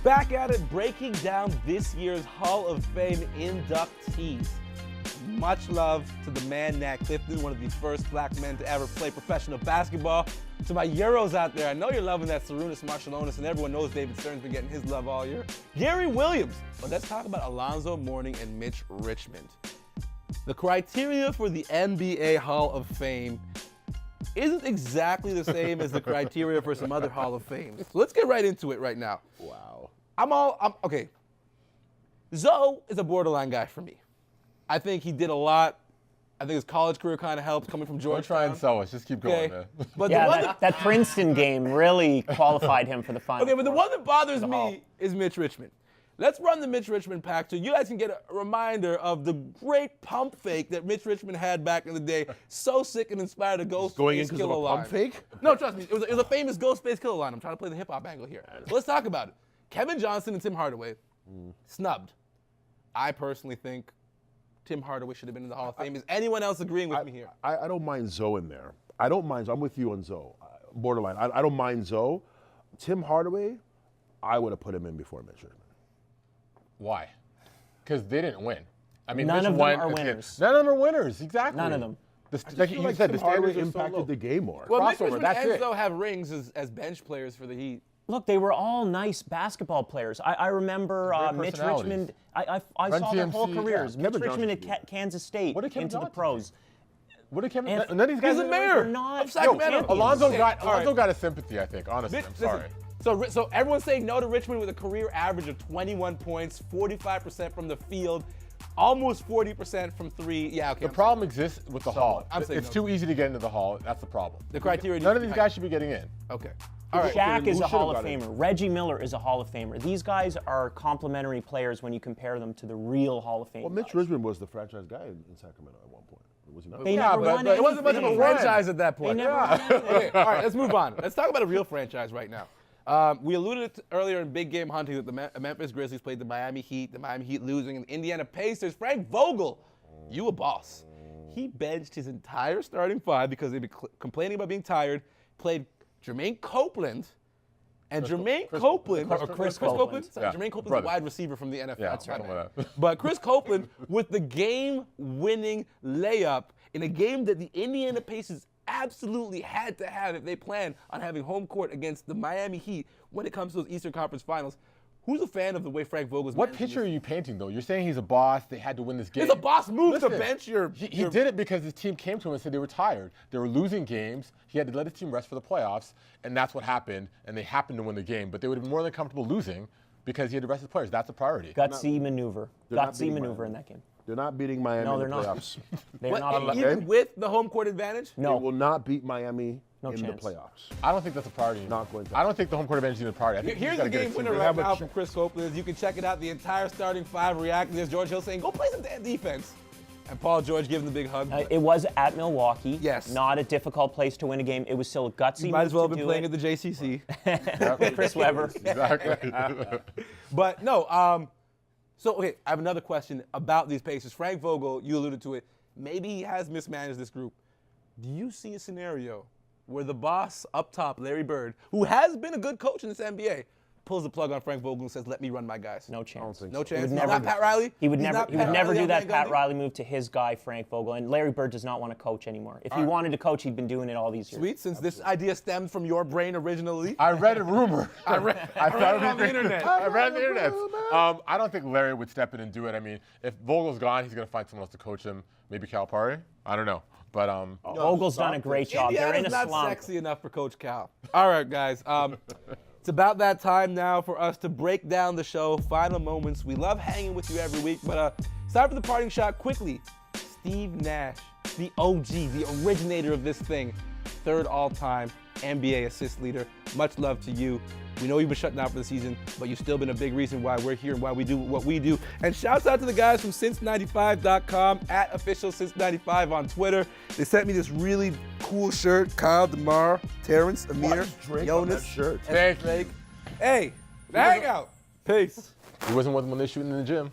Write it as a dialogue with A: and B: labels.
A: Back at it, breaking down this year's Hall of Fame inductees. Much love to the man, Nat Clifton, one of the first black men to ever play professional basketball. To my Euros out there, I know you're loving that Sarunas Marciulionis, and everyone knows David Stern's been getting his love all year. Gary Williams. But let's talk about Alonzo Mourning and Mitch Richmond. The criteria for the NBA Hall of Fame isn't exactly the same as the criteria for some other Hall of Fames. So let's get right into it right now.
B: Wow.
A: Okay. Zoe is a borderline guy for me. I think he did a lot. I think his college career kind of helped coming from Georgetown.
B: Don't try and sell us. Just keep going, man.
A: But
C: yeah, that Princeton game really qualified him for the final.
A: Okay, but the one that bothers me is Mitch Richmond. Let's run the Mitch Richmond pack so you guys can get a reminder of the great pump fake that Mitch Richmond had back in the day. So sick and inspired a Ghostface Killer line.
B: Pump fake?
A: No, trust me. It was a famous Ghostface Killer line. I'm trying to play the hip-hop angle here. So let's talk about it. Kevin Johnson and Tim Hardaway snubbed. I personally think Tim Hardaway should have been in the Hall of Fame. Is anyone else agreeing with me here?
D: I don't mind Zoe in there. I don't mind. I'm with you on Zoe. Borderline. I don't mind Zoe. Tim Hardaway, I would have put him in before Mitch Richmond.
B: Why? Because they didn't win. I mean,
C: none
B: Mitch
C: of them are winners.
B: None of them are winners. Exactly.
C: None of them.
D: Like you said, the standards impacted the game more.
A: Well, Mitch
B: Crossover,
A: Richmond
B: that's
A: and
B: it.
A: Zoe have rings as bench players for the Heat.
C: Look, they were all nice basketball players. I remember
B: Great
C: Mitch Richmond. I saw their whole careers.
B: Yeah.
C: Mitch
D: Kevin
C: Richmond
D: Johnson,
C: at Kansas State
B: What did Kevin
C: into the
B: Johnson
C: pros.
B: What did Kevin?
C: And
B: None of these guys.
A: He's the mayor
C: not
A: of Sacramento.
C: champions.
B: Alonzo
A: All
B: got a sympathy, I think. Honestly, I'm sorry.
A: So everyone's saying no to Richmond with a career average of 21 points, 45% from the field, almost 40% from three. Yeah, okay.
B: The problem exists with the Hall.
A: I'm saying
B: It's
A: no.
B: too easy to get into the Hall. That's the problem.
A: The criteria.
B: None of these guys should be getting in.
A: Okay. All right.
C: Shaq is
D: Who
C: a Hall
D: should've
C: of
D: got in?
C: Famer. Reggie Miller is a Hall of Famer. These guys are complementary players when you compare them to the real Hall of Fame.
D: Well, Mitch
C: guys.
D: Richmond was the franchise guy in Sacramento at one point. Was he not?
C: They
B: Yeah,
C: never
B: but
C: won
B: it
A: It wasn't much of a
C: anything.
A: franchise at that point.
C: They never won anything.
A: Okay, all right, let's move on. Let's talk about a real franchise right now. We alluded to earlier in Big Game Hunting that the Memphis Grizzlies played the Miami Heat losing, and the Indiana Pacers. Frank Vogel, you a boss. He benched his entire starting five because they'd been complaining about being tired, played Jermaine Copeland, and Jermaine Copeland.
C: Chris Copeland.
A: Sorry,
B: Yeah,
A: Jermaine Copeland's
B: brother.
A: a wide receiver from the NFL.
B: Yeah,
A: That's
B: something like that.
A: But Chris Copeland with the game-winning layup in a game that the Indiana Pacers absolutely had to have if they plan on having home court against the Miami Heat when it comes to those Eastern Conference Finals. Who's a fan of the way Frank Vogel's
B: What
A: managing
B: picture
A: this?
B: are you painting, though? You're saying he's a boss. They had to win this game.
A: It's a boss move to
B: Listen,
A: bench your.
B: He did it because his team came to him and said they were tired. They were losing games. He had to let his team rest for the playoffs, and that's what happened. And they happened to win the game, but they would have been more than comfortable losing because he had to rest his players. That's a priority.
C: Gutsy maneuver.
D: they're not
C: Gutsy
D: beating
C: maneuver
D: Miami.
C: in that game.
D: They're not beating Miami
C: No,
D: in
C: they're
D: the
C: not.
D: playoffs.
C: They're
A: What,
C: not.
A: even with the home court advantage?
C: No.
D: They will not beat Miami
C: No
D: in
C: chance.
D: the playoffs.
B: I don't think that's a priority.
D: Not going to.
B: I don't think the home court advantage is even a priority. I think
A: Here's
B: he's got
A: the
B: to get
A: game
B: his
A: winner
B: team
A: right
B: ready.
A: now from Chris Copeland. You can check it out. The entire starting five reacting. There's George Hill saying, "Go play some damn defense," and Paul George giving the big hug.
C: It was at Milwaukee.
A: Yes.
C: Not a difficult place to win a game. It was still a gutsy
A: You might as well have
C: move
A: been
C: to
A: playing
C: do
A: at the JCC.
C: Chris Webber.
B: Exactly.
A: But no, so okay, I have another question about these Pacers. Frank Vogel, you alluded to it. Maybe he has mismanaged this group. Do you see a scenario where the boss up top, Larry Bird, who has been a good coach in this NBA, pulls the plug on Frank Vogel and says, "Let me run my guys"?
C: No chance.
A: No chance.
C: would
A: He's
C: never
A: not
C: do
A: Pat
C: that.
A: Riley.
C: He would
A: He's
C: never.
A: not
C: He
A: Pat
C: would never
A: Riley
C: do
A: on
C: that
A: Van
C: Pat
A: Gundy?
C: Riley move to his guy Frank Vogel. And Larry Bird does not want to coach anymore. If he wanted to coach, he'd been doing it all these years.
A: Sweet, since this idea stemmed from your brain originally.
B: I read a rumor.
A: I read it on the internet.
B: I read it on the internet. I don't think Larry would step in and do it. I mean, if Vogel's gone, he's going to find someone else to coach him. Maybe Calipari. I don't know. But
C: Vogel's done a great job. They're in
A: Indiana's
C: a
A: not
C: slump.
A: sexy enough for Coach Cal. All right, guys. It's about that time now for us to break down the show. Final moments. We love hanging with you every week, but it's time for the parting shot. Quickly, Steve Nash, the OG, the originator of this thing, third all-time NBA assist leader. Much love to you. We know you've been shut down for the season, but you've still been a big reason why we're here and why we do what we do. And shouts out to the guys from Since95.com, at official Since95 on Twitter. They sent me this really cool shirt. Kyle, DeMar, Terrence, Amir,
D: Drake on that
A: Jonas,
D: shirt?
A: and Drake. Hey, the Hangout. Peace.
B: he wasn't when they're shooting in the gym.